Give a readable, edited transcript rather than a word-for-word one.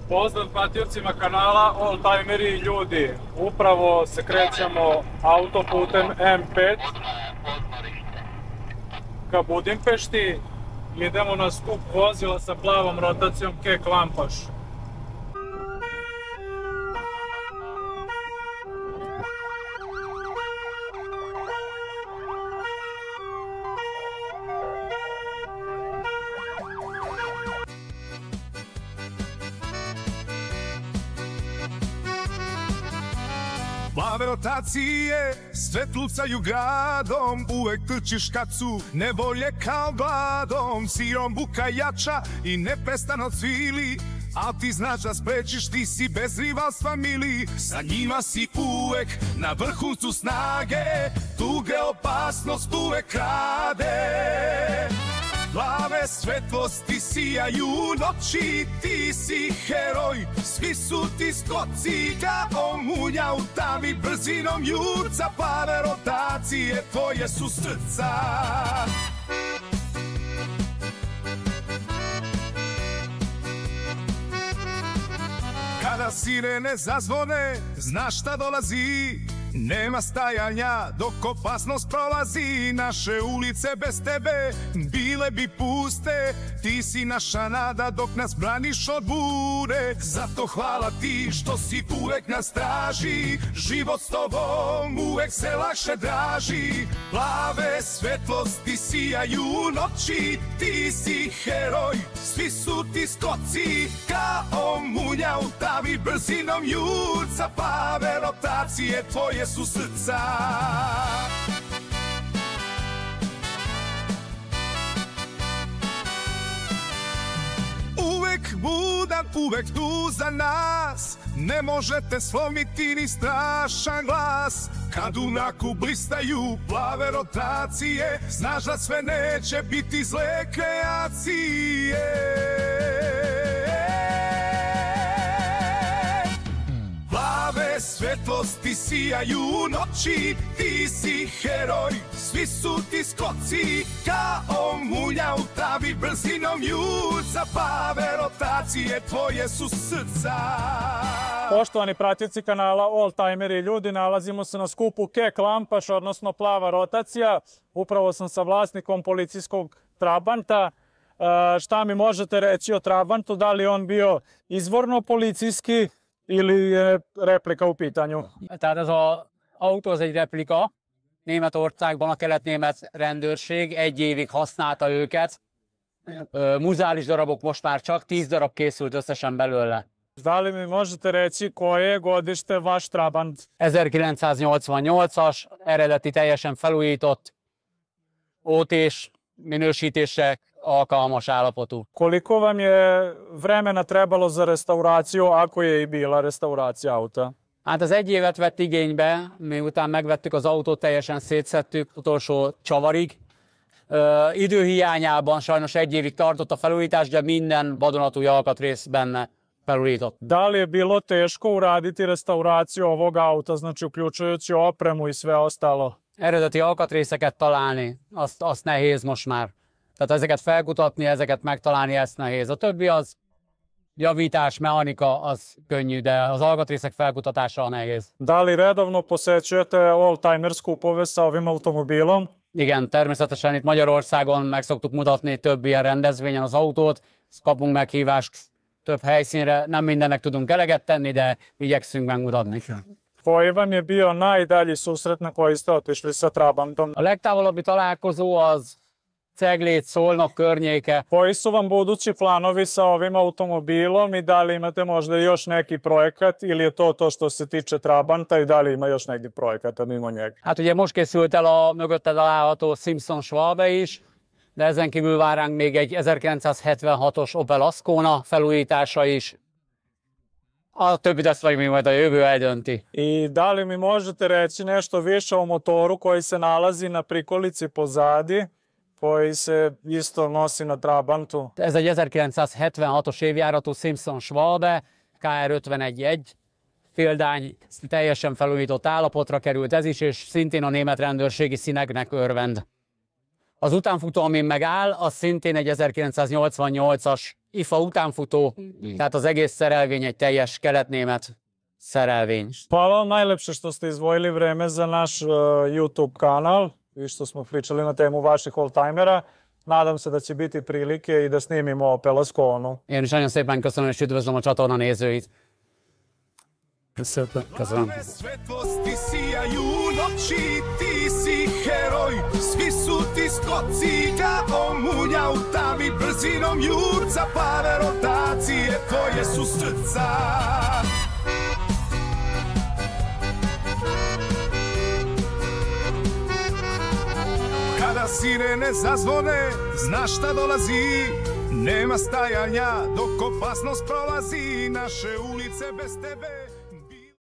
Pozdrav pratiocima kanala Oldtimeri i ljudi. Upravo se krećemo autoputem M5 ka Budimpešti. Idemo na skup vozila sa plavom rotacijom Kek Lampaš. Plave rotacije svetlucaju gradom, uvek trčiš kad su nevolje kao gladom. Sirom buka jača i neprestano cvili, al ti znaš da sprečiš, ti si bez rivalstva mili. Sa njima si uvek na vrhuncu snage, tuge opasnost uvek krade. Plave svetlosti sijaju noći, ti si heroj, svi su ti skoci kao munja u tami brzinom jurca. Plave rotacije tvoje su srca. Kada sirene zazvone, znaš šta dolazi, nema stajanja dok opasnost prolazi. Naše ulice bez tebe bile bi puste, ti si naša nada dok nas braniš od bure. Zato hvala ti što si uvek na straži, život s tobom uvek se lakše draži. Plave svetlosti sijaju noći, ti si heroj, svi su ti skoci kao munja u tavi brzinom jurca. Plave rotacije tvoje su srca. Uvek budan, uvek tu za nas, ne možete slomiti ni strašan glas. Kad u mraku blistaju plave rotacije, znaš da sve neće biti zle kreacije. Plave svetlosti sijaju noći, ti si heroj, svi su ti skoci kao munja u tavi brzinom jurca. Plave rotacije tvoje su srca. Poštovani pratioci kanala Oldtimeri i ljudi, nalazimo se na skupu Kek Lampaš, odnosno plava rotacija. Upravo sam sa vlasnikom policijskog Trabanta. Šta mi možete reći o Trabantu? Da li on bio izvorno policijski ili je replika u pitanyu? Tehát ez az autó az egy replika. Németországban a kelet-német rendőrség egy évig használta őket. Muzeális darabok most már csak 10 darab készült összesen belőle. Da li mi možete reći koje je godište vaš Trabant? 1988-as, eredeti teljesen felújított, OT-s minősítésre alkalmas állapotú. Koliko vam je vremena trebalo za restauraciju, ako je i bila restauracija auta? Hát az egy évet vett igénybe, miután megvettük az autót, teljesen szétszedtük utolsó csavarig. Időhiányában sajnos egy évig tartott a felújítás, de minden vadonatúj alkatrész benne felújított. Da li je bilo teško uraditi restauraciju ovog auta, znači uključujući opremu i sve ostalo? Eredeti alkatrészeket találni, azt nehéz most már. Tehát ezeket felkutatni, ezeket megtalálni, ezt nehéz. A többi az javítás, mechanika, az könnyű, de az alkatrészek felkutatása nehéz. Da li redovno posećujete oldtimer skupove sa ovim automobilom? Igen, természetesen itt Magyarországon meg szoktuk mutatni több ilyen rendezvényen az autót, kapunk meghívást több helyszínre, nem mindennek tudunk eleget tenni, de igyekszünk megmutatni. Koji vam je bio najdalji susret na koji ste otišli sa Trabantom? A legtávolabbi találkozó az Cegléd, Szolnok környéke. Koji su vam budući planovi sa ovim automobilom i da li imate možda još neki projekat ili je to što se tiče Trabanta i da li ima još neki projekata mimo njega? Hát ugye most készült el a mögötte található Simpson Schwalbe is, de ezen kívül vár ránk még egy 1976-os Opel Ascona felújítása is. A többit azt majd a jövő eldönti. I da li mi možete reći nešto više o motoru koji se nalazi na prikolici pozadi, koji se isto nosi na Trabantu? Ez egy 1976-os évjáratú Simpson Schwalbe, KR51-1, féldány, teljesen felújított állapotra került ez is, és szintén a német rendőrségi színeknek örvend. Az utánfutó, amin megáll, az szintén egy 1988-as IFA utánfutó, tehát az egész szerelvény egy teljes keletnémet szerelvény. Hvala vam najlepše što ste izdvojili vreme za naš YouTube kanal i što smo pričali na temu vaših oldtimera. Nadam se da će biti prilike i da snimimo Pelasconu. Én is nagyon szépen köszönöm, és üdvözlöm a csatorna nézőit. Köszönöm. Svetlosti sijaju noći, ti si heroj. Svi su ti skoci kao munja u tami. Brzinom jurca plave rotacije, tvoje su srca. Kada sirene zazvone, znaš šta dolazi. Nema stajanja dok opasnost prolazi. Naše ulice bez tebe